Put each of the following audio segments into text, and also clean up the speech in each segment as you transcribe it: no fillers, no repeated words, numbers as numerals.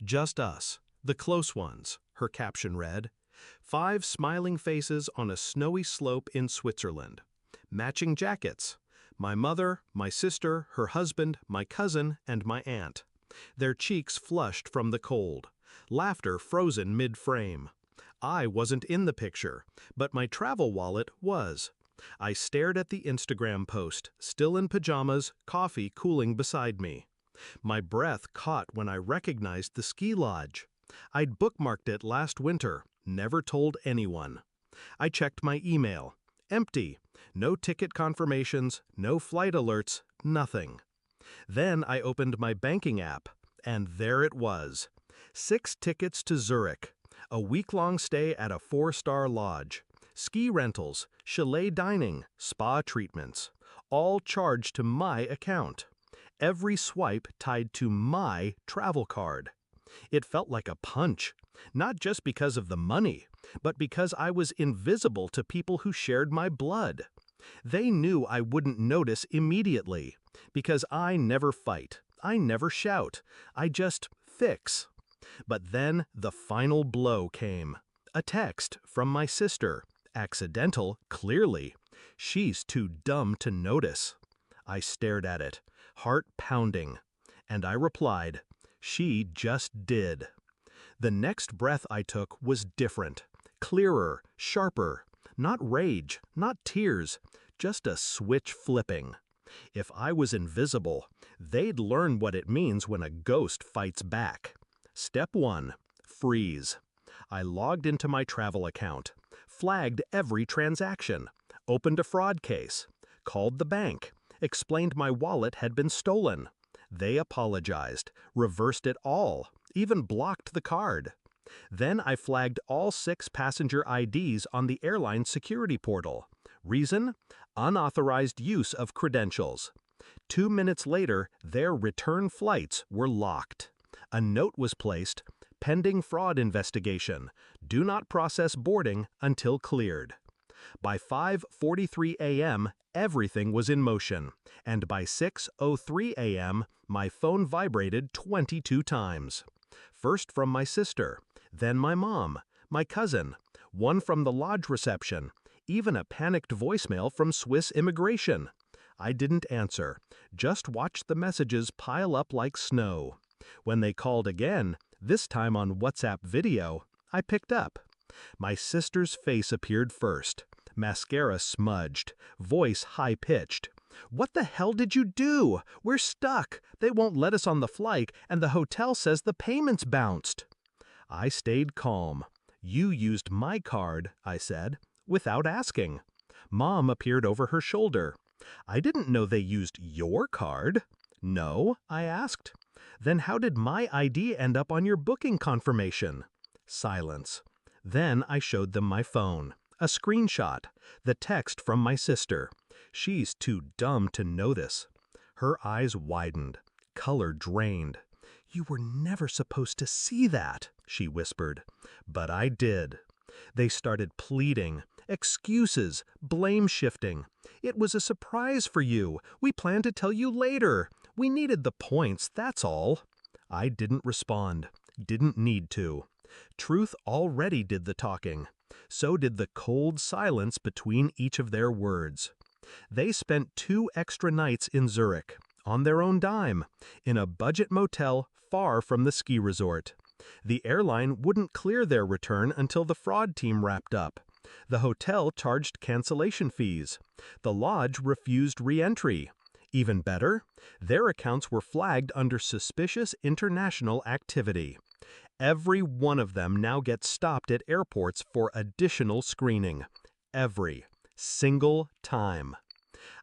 Just us, the close ones, her caption read. 5 smiling faces on a snowy slope in Switzerland. Matching jackets. My mother, my sister, her husband, my cousin, and my aunt. Their cheeks flushed from the cold. Laughter frozen mid-frame. I wasn't in the picture, but my travel wallet was. I stared at the Instagram post, still in pajamas, coffee cooling beside me. My breath caught when I recognized the ski lodge. I'd bookmarked it last winter, never told anyone. I checked my email. Empty. No ticket confirmations, no flight alerts, nothing. Then I opened my banking app, and there it was. 6 tickets to Zurich, a week-long stay at a 4-star lodge, ski rentals, chalet dining, spa treatments, all charged to my account. Every swipe tied to my travel card. It felt like a punch, not just because of the money, but because I was invisible to people who shared my blood. They knew I wouldn't notice immediately, because I never fight, I never shout, I just fix. But then the final blow came. A text from my sister. Accidental, clearly. She's too dumb to notice. I stared at it, heart pounding, and I replied, she just did. The next breath I took was different, clearer, sharper, not rage, not tears, just a switch flipping. If I was invisible, they'd learn what it means when a ghost fights back. Step 1. Freeze. I logged into my travel account, flagged every transaction, opened a fraud case, called the bank, explained my wallet had been stolen. They apologized, reversed it all, even blocked the card. Then I flagged all 6 passenger IDs on the airline security portal. Reason? Unauthorized use of credentials. 2 minutes later, their return flights were locked. A note was placed, pending fraud investigation. Do not process boarding until cleared. By 5:43 a.m., everything was in motion, and by 6:03 a.m., my phone vibrated 22 times. First from my sister, then my mom, my cousin, one from the lodge reception, even a panicked voicemail from Swiss immigration. I didn't answer, just watched the messages pile up like snow. When they called again, this time on WhatsApp video, I picked up. My sister's face appeared first. Mascara smudged, voice high-pitched. What the hell did you do? We're stuck. They won't let us on the flight, and the hotel says the payments bounced. I stayed calm. You used my card, I said, without asking. Mom appeared over her shoulder. I didn't know they used your card. No, I asked. Then how did my ID end up on your booking confirmation? Silence. Then I showed them my phone. A screenshot. The text from my sister. She's too dumb to notice. Her eyes widened. Color drained. You were never supposed to see that, she whispered. But I did. They started pleading. Excuses. Blame shifting. It was a surprise for you. We planned to tell you later. We needed the points, that's all. I didn't respond. Didn't need to. Truth already did the talking. So did the cold silence between each of their words. They spent 2 extra nights in Zurich, on their own dime, in a budget motel far from the ski resort. The airline wouldn't clear their return until the fraud team wrapped up. The hotel charged cancellation fees. The lodge refused re-entry. Even better, their accounts were flagged under suspicious international activity. Every one of them now gets stopped at airports for additional screening. Every single time.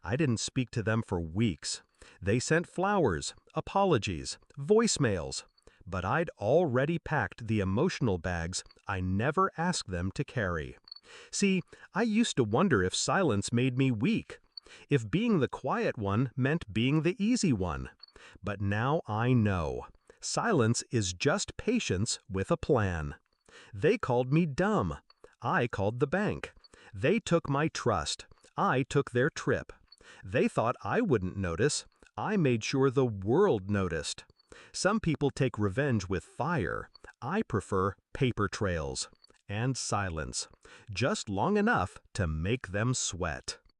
I didn't speak to them for weeks. They sent flowers, apologies, voicemails. But I'd already packed the emotional bags I never asked them to carry. See, I used to wonder if silence made me weak. If being the quiet one meant being the easy one. But now I know. Silence is just patience with a plan. They called me dumb. I called the bank. They took my trust. I took their trip. They thought I wouldn't notice. I made sure the world noticed. Some people take revenge with fire. I prefer paper trails and silence, just long enough to make them sweat.